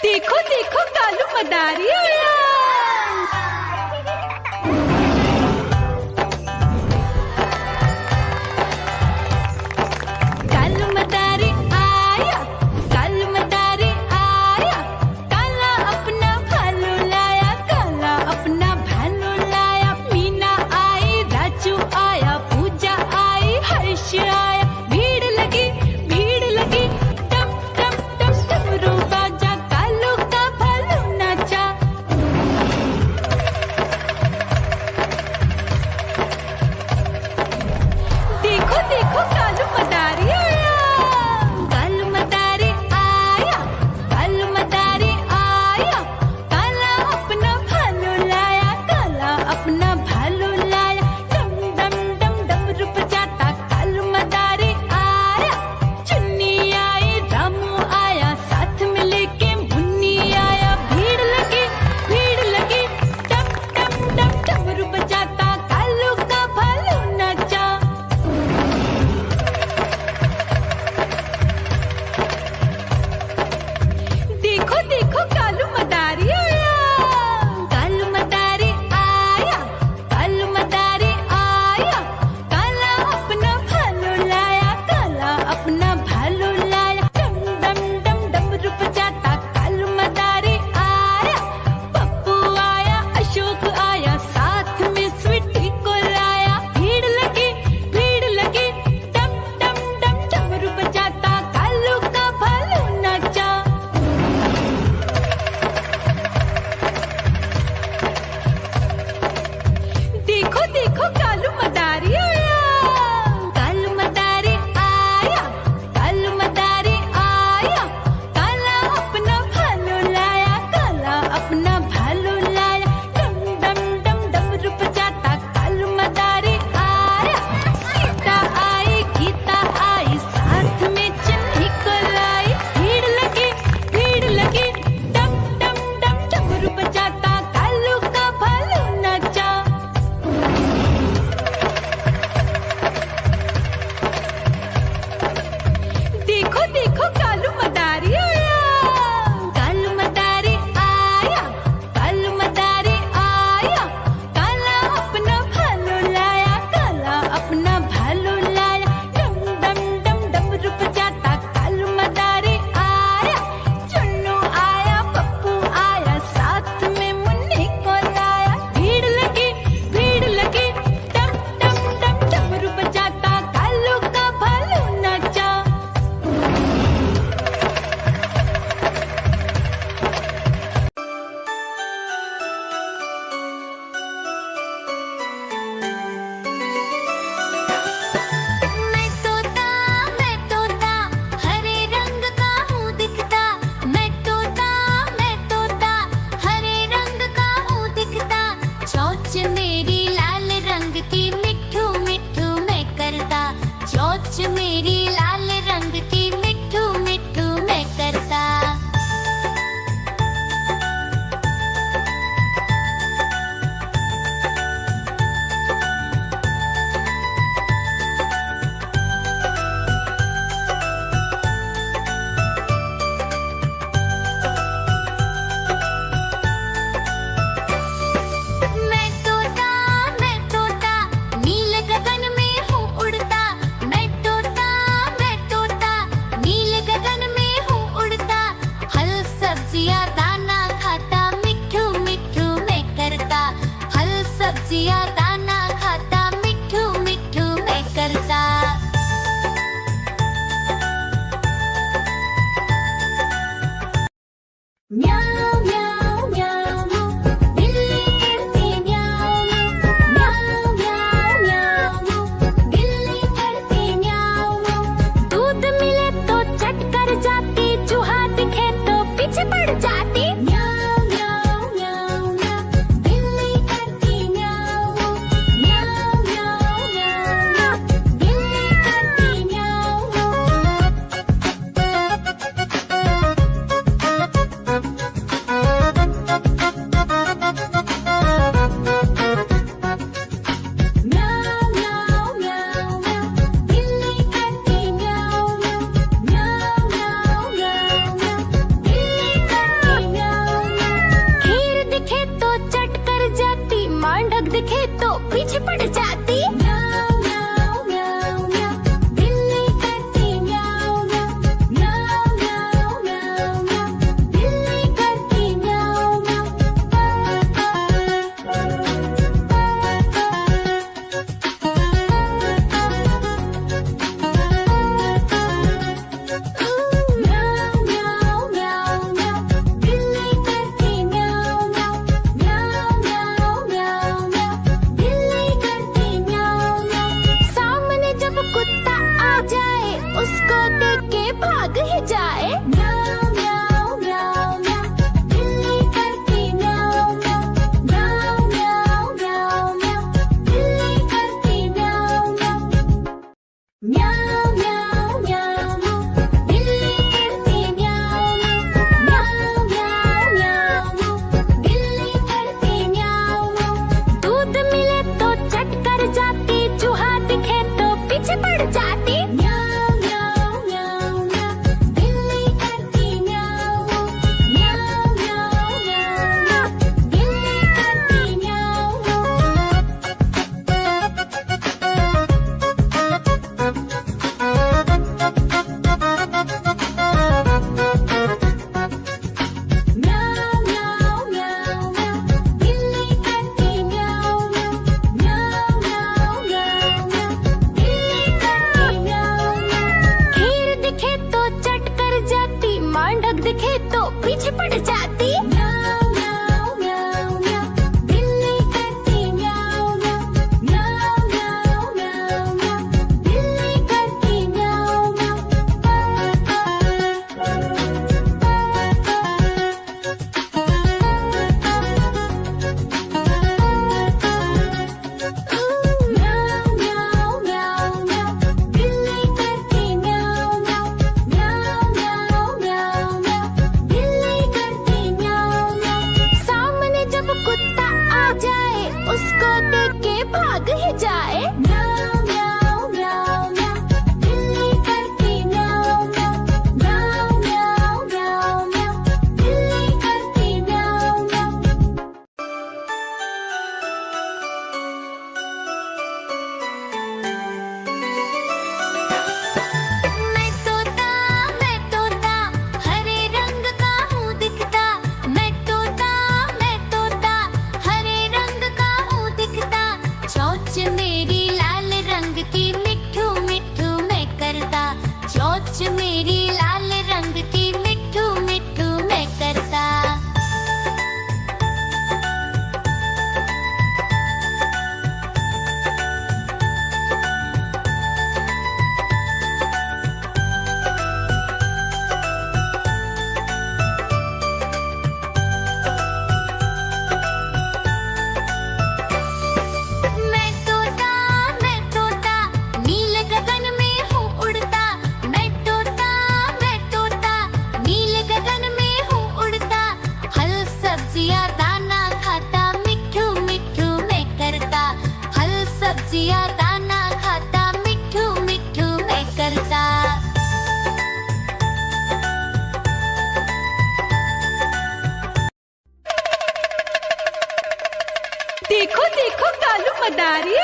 देखो देखो कालू मदारी आया। कालू मदारी आया, कालू मदारी आया, काला अपना भालू लाया, काला अपना भालू लाया। मीना आई, राजू आया, पूजा आई, हर्ष आया। भीड़ लगी टम टम टम डमरू बाजा, कालू का भालू नाचा। दिखे तो पीछे पड़ जाती। म्याऊ म्याऊ म्याऊ म्याऊ, बिल्ली करती म्याऊ म्याऊ। म्याऊ म्याऊ म्याऊ म्याऊ, बिल्ली करती म्याऊ म्याऊ। म्याऊ म्याऊ म्याऊ, बिल्ली करती म्याऊ म्याऊ। म्याऊ म्याऊ म्याऊ म्याऊ, बिल्ली करती म्याऊ म्याऊ। सामने जब कुत्ता आ जाए उसको देख के भाग ही जाए। म्याऊ म्याऊ म्याऊ म्याऊ, बिल्ली करती म्याऊ म्याऊ। म्याऊ म्याऊ म्याऊ म्याऊ, बिल्ली करती म्याऊ म्याऊ। मैं तोता हरे रंग का हूँ दिखता। मैं तोता हरे रंग का हूँ दिखता। चोंच मेरी लाल रंग की मिट्ठू मिट्ठू मैं करता। चोंच मेरी लाल रंग की मिट्ठू मिट्ठू मैं करता। मैं तोता नील गगन में हूँ उड़ता। मैं तोता नील गगन में हूँ उड़ता। फल सब्जियाँ दाना खाता मिट्ठू मिट्ठू मैं करता। फल सब्जियाँ दाना खाता मिट्ठू मिट्ठू मैं करता। देखो देखो कालू मदारी